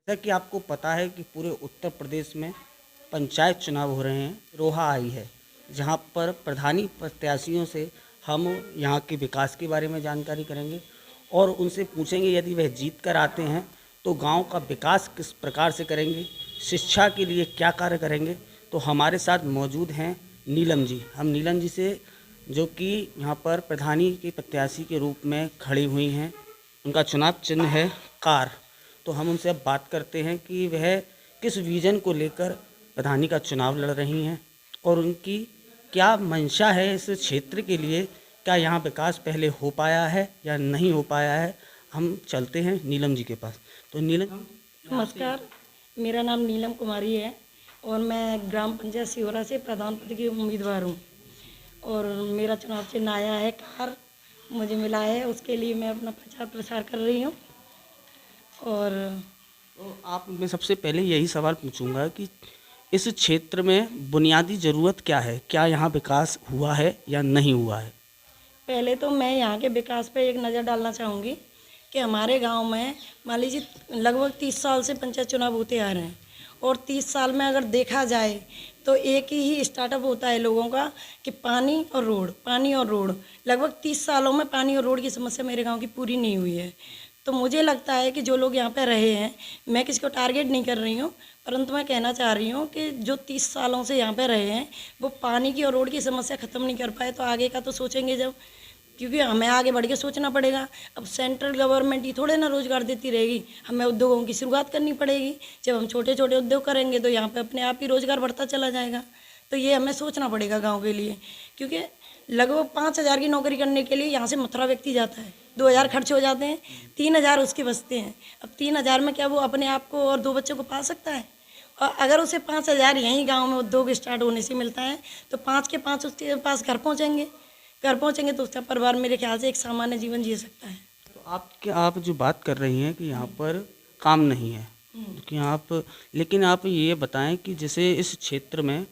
जैसा कि आपको पता है कि पूरे उत्तर प्रदेश में पंचायत चुनाव हो रहे हैं। रोहा आई है, जहां पर प्रधानी प्रत्याशियों से हम यहां के विकास के बारे में जानकारी करेंगे और उनसे पूछेंगे यदि वह जीत कर आते हैं तो गांव का विकास किस प्रकार से करेंगे, शिक्षा के लिए क्या कार्य करेंगे। तो हमारे साथ मौजूद हैं नीलम जी। हम नीलम जी से, जो कि यहाँ पर प्रधानी के प्रत्याशी के रूप में खड़ी हुई हैं, उनका चुनाव चिन्ह है कार। तो हम उनसे अब बात करते हैं कि वह किस विजन को लेकर प्रधानी का चुनाव लड़ रही हैं और उनकी क्या मंशा है इस क्षेत्र के लिए। क्या यहाँ विकास पहले हो पाया है या नहीं हो पाया है। हम चलते हैं नीलम जी के पास। तो नीलम, नमस्कार, मेरा नाम नीलम कुमारी है और मैं ग्राम पंचायत सिहोरा से प्रधान पद की उम्मीदवार हूँ और मेरा चुनाव चिन्ह आया है कार, मुझे मिला है। उसके लिए मैं अपना प्रचार प्रसार कर रही हूँ। और तो आप मैं सबसे पहले यही सवाल पूछूंगा कि इस क्षेत्र में बुनियादी ज़रूरत क्या है, क्या यहाँ विकास हुआ है या नहीं हुआ है। पहले तो मैं यहाँ के विकास पे एक नज़र डालना चाहूँगी कि हमारे गांव में मान लीजिए लगभग 30 साल से पंचायत चुनाव होते आ रहे हैं और 30 साल में अगर देखा जाए तो एक ही स्टार्टअप होता है लोगों का कि पानी और रोड, पानी और रोड। लगभग 30 सालों में पानी और रोड की समस्या मेरे गांव की पूरी नहीं हुई है। तो मुझे लगता है कि जो लोग यहाँ पे रहे हैं, मैं किसी को टारगेट नहीं कर रही हूँ, परंतु मैं कहना चाह रही हूँ कि जो 30 सालों से यहाँ पे रहे हैं वो पानी की और रोड की समस्या ख़त्म नहीं कर पाए, तो आगे का तो सोचेंगे जब, क्योंकि हमें आगे बढ़ के सोचना पड़ेगा। अब सेंट्रल गवर्नमेंट ही थोड़े ना रोज़गार देती रहेगी, हमें उद्योगों की शुरुआत करनी पड़ेगी। जब हम छोटे छोटे उद्योग करेंगे तो यहाँ पे अपने आप ही रोज़गार बढ़ता चला जाएगा। तो ये हमें सोचना पड़ेगा गांव के लिए, क्योंकि लगभग 5,000 की नौकरी करने के लिए यहाँ से मथुरा व्यक्ति जाता है, 2,000 खर्च हो जाते हैं, 3,000 उसके बचते हैं। अब 3,000 में क्या वो अपने आप को और 2 बच्चों को पाल सकता है? और अगर उसे 5,000 यहीं गाँव में उद्योग स्टार्ट होने से मिलता है तो 5 के 5 उसके पास घर पहुँचेंगे तो उसका परिवार मेरे ख्याल से एक सामान्य जीवन जी सकता है। तो आप जो बात कर रही हैं कि यहाँ पर काम नहीं है, कि लेकिन आप ये बताएं कि जैसे इस क्षेत्र में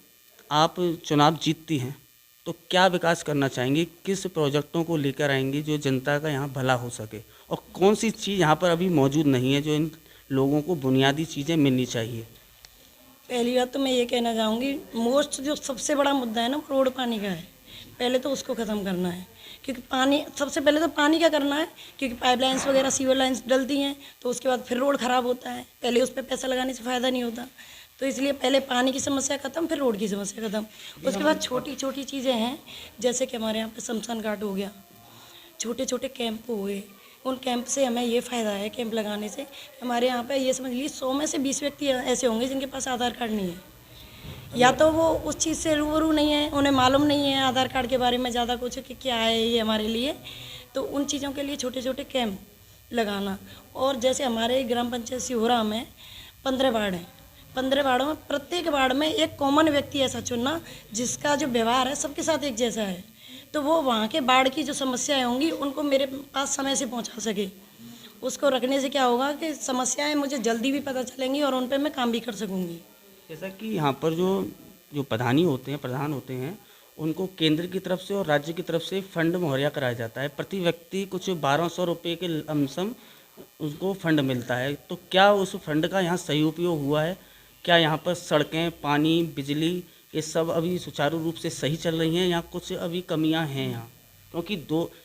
आप चुनाव जीतती हैं तो क्या विकास करना चाहेंगी, किस प्रोजेक्टों को लेकर आएंगी जो जनता का यहाँ भला हो सके, और कौन सी चीज़ यहाँ पर अभी मौजूद नहीं है जो इन लोगों को बुनियादी चीज़ें मिलनी चाहिए। पहली बात तो मैं ये कहना चाहूँगी, मोस्ट जो सबसे बड़ा मुद्दा है ना वो रोड पानी का है। पहले तो उसको ख़त्म करना है, क्योंकि पानी सबसे पहले तो पानी का करना है, क्योंकि पाइपलाइंस वगैरह सीवर लाइंस डलती हैं तो उसके बाद फिर रोड ख़राब होता है। पहले उस पर पैसा लगाने से फ़ायदा नहीं होता, तो इसलिए पहले पानी की समस्या ख़त्म, फिर रोड की समस्या ख़त्म। उसके बाद छोटी छोटी चीज़ें हैं, जैसे कि हमारे यहाँ पे शमशान घाट हो गया, छोटे छोटे कैंप हो गए। उन कैंप से हमें ये फ़ायदा है, कैंप लगाने से हमारे यहाँ पे ये समझ लीजिए 100 में से 20 व्यक्ति ऐसे होंगे जिनके पास आधार कार्ड नहीं है, या तो वो उस चीज़ से रूबरू नहीं है, उन्हें मालूम नहीं है आधार कार्ड के बारे में ज़्यादा कुछ कि क्या है ये हमारे लिए। तो उन चीज़ों के लिए छोटे छोटे कैंप लगाना। और जैसे हमारे ग्राम पंचायत सिहोरा में 15 वार्ड हैं, 15 वार्डों में प्रत्येक वार्ड में एक कॉमन व्यक्ति ऐसा चुनना जिसका जो व्यवहार है सबके साथ एक जैसा है, तो वो वहाँ के बाढ़ की जो समस्याएं होंगी उनको मेरे पास समय से पहुँचा सके। उसको रखने से क्या होगा कि समस्याएं मुझे जल्दी भी पता चलेंगी और उन पर मैं काम भी कर सकूँगी। जैसा कि यहाँ पर जो जो प्रधानी होते हैं, प्रधान होते हैं, उनको केंद्र की तरफ से और राज्य की तरफ से फंड मुहैया कराया जाता है। प्रति व्यक्ति कुछ 1,200 रुपये के लमसम उसको फंड मिलता है। तो क्या उस फंड का यहाँ सही उपयोग हुआ है? क्या यहाँ पर सड़कें, पानी, बिजली ये सब अभी सुचारू रूप से सही चल रही हैं या कुछ अभी कमियाँ हैं यहाँ? क्योंकि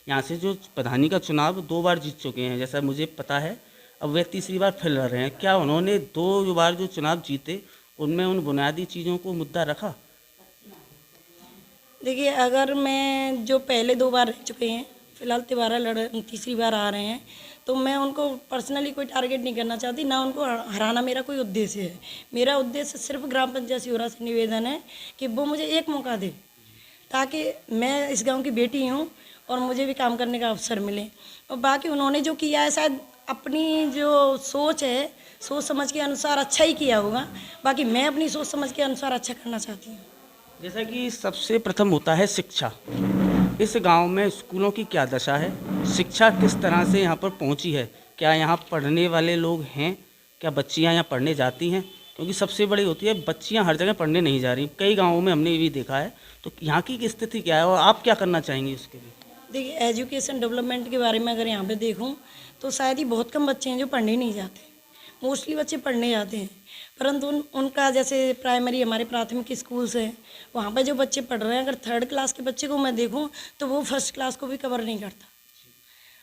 यहाँ से जो प्रधानी का चुनाव 2 बार जीत चुके हैं जैसा मुझे पता है, अब वे तीसरी बार फिर लड़ रहे हैं। क्या उन्होंने 2 बार जो चुनाव जीते उनमें उन बुनियादी चीज़ों को मुद्दा रखा? देखिए, अगर मैं जो पहले 2 बार रह चुके हैं, फिलहाल तीसरी बार आ रहे हैं, तो मैं उनको पर्सनली कोई टारगेट नहीं करना चाहती, ना उनको हराना मेरा कोई उद्देश्य है। मेरा उद्देश्य सिर्फ ग्राम पंचायत सिहोरा से निवेदन है कि वो मुझे एक मौका दे, ताकि मैं इस गांव की बेटी हूँ और मुझे भी काम करने का अवसर मिले। और बाकी उन्होंने जो किया है शायद अपनी जो सोच है, सोच समझ के अनुसार अच्छा ही किया होगा, बाकी मैं अपनी सोच समझ के अनुसार अच्छा करना चाहती हूँ। जैसा कि सबसे प्रथम होता है शिक्षा। इस गांव में स्कूलों की क्या दशा है? शिक्षा किस तरह से यहाँ पर पहुँची है? क्या यहाँ पढ़ने वाले लोग हैं? क्या बच्चियाँ यहाँ पढ़ने जाती हैं? क्योंकि सबसे बड़ी होती है बच्चियाँ हर जगह पढ़ने नहीं जा रही, कई गाँवों में हमने ये भी देखा है। तो यहाँ की स्थिति क्या है और आप क्या करना चाहेंगी उसके लिए? देखिए, एजुकेशन डेवलपमेंट के बारे में अगर यहाँ पे देखूँ तो शायद ही बहुत कम बच्चे हैं जो पढ़ने नहीं जाते। मोस्टली बच्चे पढ़ने जाते हैं, परंतु उनका जैसे प्राइमरी हमारे प्राथमिक स्कूल्स हैं, वहाँ पे जो बच्चे पढ़ रहे हैं, अगर 3rd क्लास के बच्चे को मैं देखूँ तो वो 1st क्लास को भी कवर नहीं करता।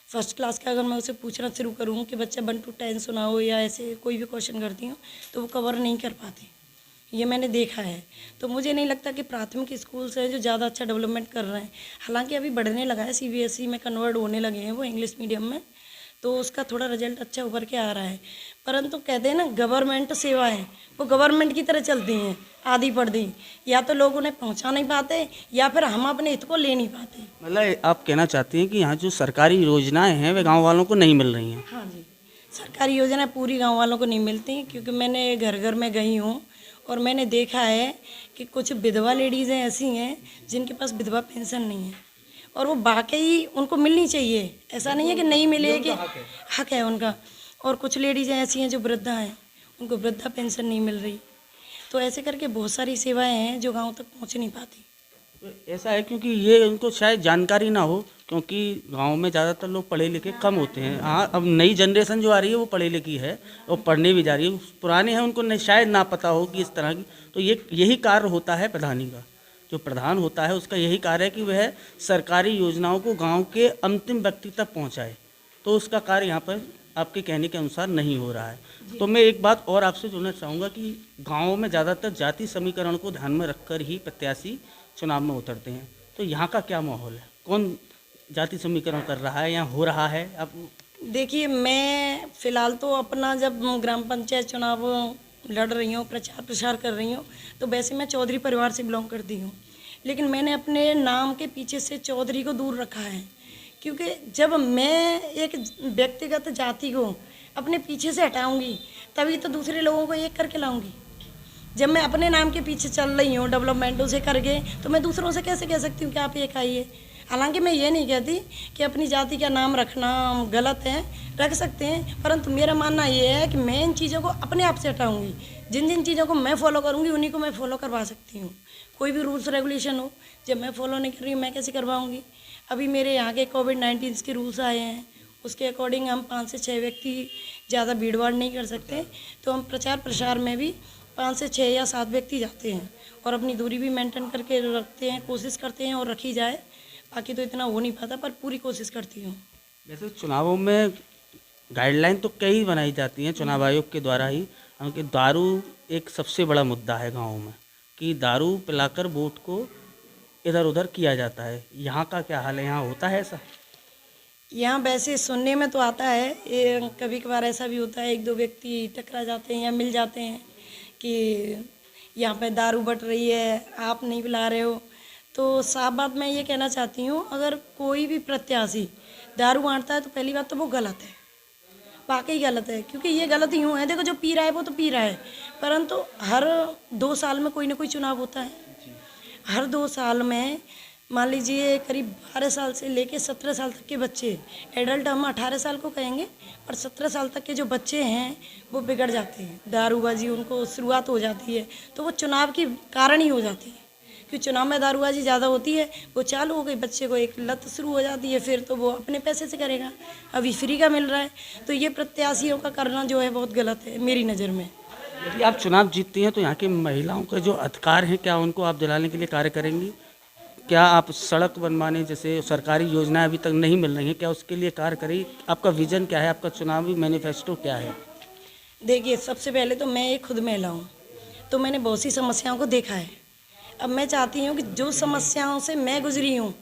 1st क्लास का अगर मैं उसे पूछना शुरू करूँ कि बच्चा 1 to 10 सुनाओ या ऐसे कोई भी क्वेश्चन करती हूँ तो वो कवर नहीं कर पाते, ये मैंने देखा है। तो मुझे नहीं लगता कि प्राथमिक स्कूल्स हैं जो ज़्यादा अच्छा डेवलपमेंट कर रहे हैं। हालांकि अभी बढ़ने लगा है, CBSE में कन्वर्ट होने लगे हैं वो इंग्लिश मीडियम में, तो उसका थोड़ा रिजल्ट अच्छा उभर के आ रहा है। परंतु कहते हैं ना, गवर्नमेंट सेवाएं वो गवर्नमेंट की तरह चलती हैं, आधी पड़धी, या तो लोग उन्हें पहुंचा नहीं पाते या फिर हम अपने हित को ले नहीं पाते। मतलब आप कहना चाहती हैं कि यहाँ जो सरकारी योजनाएं हैं वे गांव वालों को नहीं मिल रही हैं? हाँ जी, सरकारी योजनाएं पूरी गांव वालों को नहीं मिलती, क्योंकि मैंने घर घर में गई हूँ और मैंने देखा है कि कुछ विधवा लेडीज़ें ऐसी हैं जिनके पास विधवा पेंशन नहीं है, और वो वाकई उनको मिलनी चाहिए, ऐसा नहीं है कि नहीं मिले, कि हक है उनका। और कुछ लेडीज़ें ऐसी हैं जो वृद्धा हैं, उनको वृद्धा पेंशन नहीं मिल रही। तो ऐसे करके बहुत सारी सेवाएं हैं जो गांव तक पहुंच नहीं पाती। तो ऐसा है क्योंकि ये उनको शायद जानकारी ना हो, क्योंकि गांव में ज़्यादातर लोग पढ़े लिखे कम होते हैं। हाँ, अब नई जनरेशन जो आ रही है वो पढ़ी लिखी है और पढ़ने भी जा रही है, पुराने हैं उनको नहीं, शायद ना पता हो कि इस तरह की। तो यही कार्य होता है प्रधानी का, जो प्रधान होता है उसका यही कार्य है कि वह सरकारी योजनाओं को गांव के अंतिम व्यक्ति तक पहुंचाए। तो उसका कार्य यहाँ पर आपके कहने के अनुसार नहीं हो रहा है। तो मैं एक बात और आपसे जोड़ना चाहूँगा कि गाँव में ज़्यादातर जाति समीकरण को ध्यान में रखकर ही प्रत्याशी चुनाव में उतरते हैं, तो यहाँ का क्या माहौल है? कौन जाति समीकरण कर रहा है या हो रहा है? आप देखिए, मैं फ़िलहाल तो अपना जब ग्राम पंचायत चुनाव लड़ रही हूँ, प्रचार प्रसार कर रही हूँ, तो वैसे मैं चौधरी परिवार से बिलोंग करती हूँ, लेकिन मैंने अपने नाम के पीछे से चौधरी को दूर रखा है, क्योंकि जब मैं एक व्यक्तिगत जाति को अपने पीछे से हटाऊंगी तभी तो दूसरे लोगों को एक करके लाऊंगी। जब मैं अपने नाम के पीछे चल रही हूँ डेवलपमेंट उसे करके, तो मैं दूसरों से कैसे कह सकती हूँ कि आप एक आइए। हालांकि मैं ये नहीं कहती कि अपनी जाति का नाम रखना गलत है, रख सकते हैं, परंतु मेरा मानना ये है कि मैं इन चीज़ों को अपने आप से हटाऊंगी। जिन जिन चीज़ों को मैं फॉलो करूंगी उन्हीं को मैं फॉलो करवा सकती हूँ। कोई भी रूल्स रेगुलेशन हो, जब मैं फॉलो नहीं कर रही हूँ मैं कैसे करवाऊँगी। अभी मेरे यहाँ के कोविड-19 के रूल्स आए हैं, उसके अकॉर्डिंग हम 5 से 6 व्यक्ति ज़्यादा भीड़ भाड़ नहीं कर सकते, तो हम प्रचार प्रसार में भी 5 से 6 या 7 व्यक्ति जाते हैं और अपनी दूरी भी मेंटेन करके रखते हैं, कोशिश करते हैं और रखी जाए। बाकी तो इतना हो नहीं पाता, पर पूरी कोशिश करती हूँ। वैसे चुनावों में गाइडलाइन तो कई बनाई जाती हैं चुनाव आयोग के द्वारा ही, क्योंकि दारू एक सबसे बड़ा मुद्दा है गाँव में, कि दारू पिलाकर वोट को इधर उधर किया जाता है। यहाँ का क्या हाल है? यहाँ होता है ऐसा? यहाँ वैसे सुनने में तो आता है, ये कभी कभार ऐसा भी होता है, 1-2 व्यक्ति टकरा जाते हैं या मिल जाते हैं कि यहाँ पे दारू बट रही है, आप नहीं पिला रहे हो। तो साफ बात मैं ये कहना चाहती हूँ, अगर कोई भी प्रत्याशी दारू बांटता है तो पहली बात तो वो गलत है, वाकई गलत है, क्योंकि ये गलत यूँ है, देखो जो पी रहा है वो तो पी रहा है, परंतु हर 2 साल में कोई ना कोई चुनाव होता है। हर 2 साल में मान लीजिए करीब 12 साल से लेके 17 साल तक के बच्चे, एडल्ट हम 18 साल को कहेंगे, पर 17 साल तक के जो बच्चे हैं वो बिगड़ जाते हैं, दारूबाजी उनको शुरुआत हो जाती है, तो वो चुनाव की कारण ही हो जाती है। क्योंकि चुनाव में दारूबाजी ज़्यादा होती है, वो चालू हो गई, बच्चे को एक लत शुरू हो जाती है, फिर तो वो अपने पैसे से करेगा, अभी फ्री का मिल रहा है। तो ये प्रत्याशियों का करना जो है बहुत गलत है मेरी नज़र में। यदि आप चुनाव जीतती हैं तो यहाँ की महिलाओं के जो अधिकार हैं क्या उनको आप दिलाने के लिए कार्य करेंगी? क्या आप सड़क बनवाने जैसे सरकारी योजनाएं अभी तक नहीं मिल रही हैं, क्या उसके लिए कार्य करें? आपका विजन क्या है? आपका चुनावी मैनिफेस्टो क्या है? देखिए, सबसे पहले तो मैं एक खुद महिला हूँ, तो मैंने बहुत सी समस्याओं को देखा है। अब मैं चाहती हूँ कि जो समस्याओं से मैं गुजरी हूँ,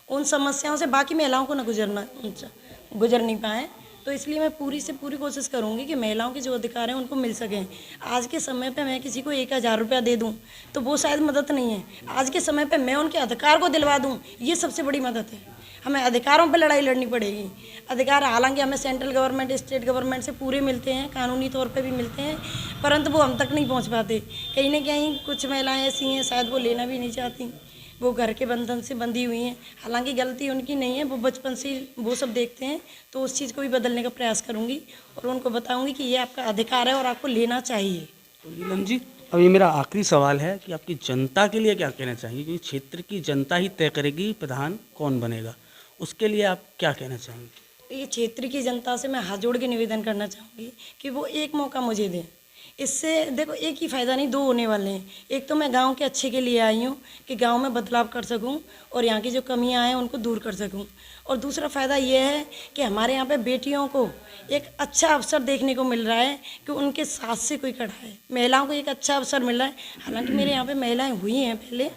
उन समस्याओं से बाकी महिलाओं को ना गुजर नहीं पाए। तो इसलिए मैं पूरी से पूरी कोशिश करूँगी कि महिलाओं के जो अधिकार हैं उनको मिल सकें। आज के समय पे मैं किसी को 1000 रुपया दे दूँ तो वो शायद मदद नहीं है। आज के समय पे मैं उनके अधिकार को दिलवा दूँ, ये सबसे बड़ी मदद है। हमें अधिकारों पर लड़ाई लड़नी पड़ेगी। अधिकार हालांकि हमें सेंट्रल गवर्नमेंट, स्टेट गवर्नमेंट से पूरे मिलते हैं, कानूनी तौर पे भी मिलते हैं, परंतु वो हम तक नहीं पहुंच पाते। कहीं ना कहीं कुछ महिलाएं ऐसी हैं शायद वो लेना भी नहीं चाहती, वो घर के बंधन से बंधी हुई हैं। हालांकि गलती उनकी नहीं है, वो बचपन से वो सब देखते हैं, तो उस चीज़ को भी बदलने का प्रयास करूँगी और उनको बताऊँगी कि ये आपका अधिकार है और आपको लेना चाहिए। तो नीलम जी, अब ये मेरा आखिरी सवाल है कि आपकी जनता के लिए क्या कहना चाहिए? क्योंकि क्षेत्र की जनता ही तय करेगी प्रधान कौन बनेगा, उसके लिए आप क्या कहना चाहेंगे? ये क्षेत्र की जनता से मैं हाथ जोड़ के निवेदन करना चाहूँगी कि वो एक मौका मुझे दें। इससे देखो एक ही फ़ायदा नहीं, दो होने वाले हैं। एक तो मैं गांव के अच्छे के लिए आई हूँ कि गांव में बदलाव कर सकूँ और यहाँ की जो कमियाँ हैं उनको दूर कर सकूँ, और दूसरा फ़ायदा ये है कि हमारे यहाँ पे बेटियों को एक अच्छा अवसर देखने को मिल रहा है कि उनके साथ से कोई खड़ा है। महिलाओं को एक अच्छा अवसर मिल रहा है। हालांकि मेरे यहाँ पे महिलाएं हुई हैं पहले,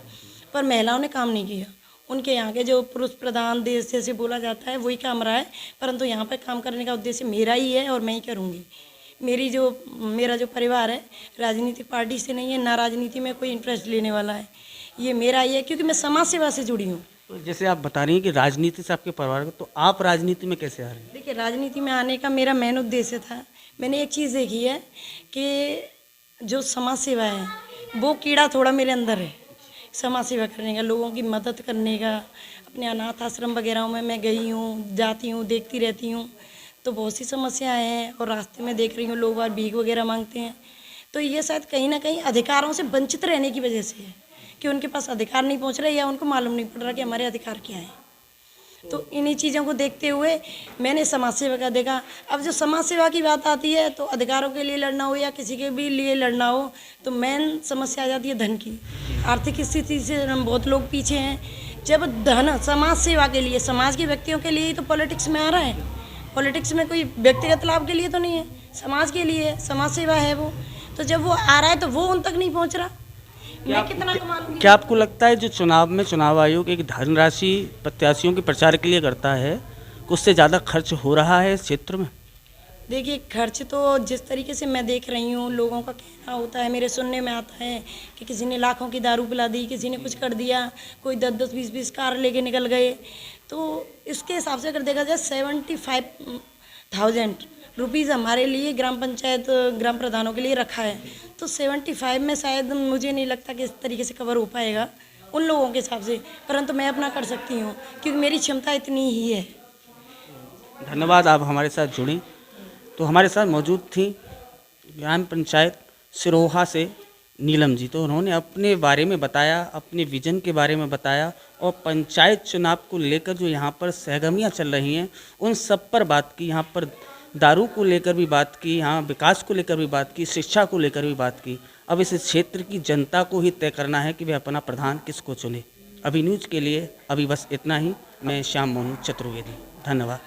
पर महिलाओं ने काम नहीं किया। उनके यहाँ के जो पुरुष प्रधान देश जैसे बोला जाता है वही काम रहा है, परंतु यहाँ पर काम करने का उद्देश्य मेरा ही है और मैं ही करूँगी। मेरा जो परिवार है राजनीतिक पार्टी से नहीं है, ना राजनीति में कोई इंटरेस्ट लेने वाला है। ये मेरा ही है क्योंकि मैं समाज सेवा से जुड़ी हूँ। तो जैसे आप बता रही हैं कि राजनीति से आपके परिवार को, तो आप राजनीति में कैसे आ रहे हैं? देखिए, राजनीति में आने का मेरा मेन उद्देश्य था, मैंने एक चीज़ देखी है कि जो समाज सेवा है वो कीड़ा थोड़ा मेरे अंदर है, समाज सेवा करने का, लोगों की मदद करने का। अपने अनाथ आश्रम वगैरह में मैं गई हूँ, जाती हूँ, देखती रहती हूँ, तो बहुत सी समस्याएं हैं और रास्ते में देख रही हूँ लोग बार भीख वगैरह मांगते हैं। तो ये शायद कहीं ना कहीं अधिकारों से वंचित रहने की वजह से है कि उनके पास अधिकार नहीं पहुँच रहे या उनको मालूम नहीं पड़ रहा कि हमारे अधिकार क्या हैं। तो इन्हीं चीज़ों को देखते हुए मैंने समाज सेवा का देखा। अब जो समाज सेवा की बात आती है तो अधिकारों के लिए लड़ना हो या किसी के भी लिए लड़ना हो तो मेन समस्या आ जाती है धन की। आर्थिक स्थिति से बहुत लोग पीछे हैं। जब धन समाज सेवा के लिए, समाज के व्यक्तियों के लिए ही तो पॉलिटिक्स में आ रहा है। पॉलिटिक्स में कोई व्यक्तिगत लाभ के लिए तो नहीं है, समाज के लिए है, समाज सेवा है वो। तो जब वो आ रहा है तो वो उन तक नहीं पहुँच रहा। मैं कितना कमा लूँगी? क्या आपको लगता है जो चुनाव में चुनाव आयोग एक धनराशि प्रत्याशियों के प्रचार के लिए करता है, उससे ज़्यादा खर्च हो रहा है इस क्षेत्र में? देखिए, खर्च तो जिस तरीके से मैं देख रही हूँ, लोगों का कहना होता है, मेरे सुनने में आता है कि किसी ने लाखों की दारू पिला दी, किसी ने कुछ कर दिया, कोई 10-10, 20-20 कार लेके निकल गए। तो इसके हिसाब से अगर देखा जाए 75,000 रुपीज़ हमारे लिए ग्राम पंचायत ग्राम प्रधानों के लिए रखा है। तो 75 में शायद मुझे नहीं लगता कि इस तरीके से कवर हो पाएगा उन लोगों के हिसाब से, परंतु मैं अपना कर सकती हूँ क्योंकि मेरी क्षमता इतनी ही है। धन्यवाद, आप हमारे साथ जुड़ी। तो हमारे साथ मौजूद थी ग्राम पंचायत सिरोहा से नीलम जी। तो उन्होंने अपने बारे में बताया, अपने विजन के बारे में बताया और पंचायत चुनाव को लेकर जो यहाँ पर सहगर्मियाँ चल रही हैं उन सब पर बात की। यहाँ पर दारू को लेकर भी बात की, यहाँ विकास को लेकर भी बात की, शिक्षा को लेकर भी बात की। अब इस क्षेत्र की जनता को ही तय करना है कि वे अपना प्रधान किसको चुने। अभी न्यूज़ के लिए अभी बस इतना ही। मैं श्याम मोनू चतुर्वेदी, धन्यवाद।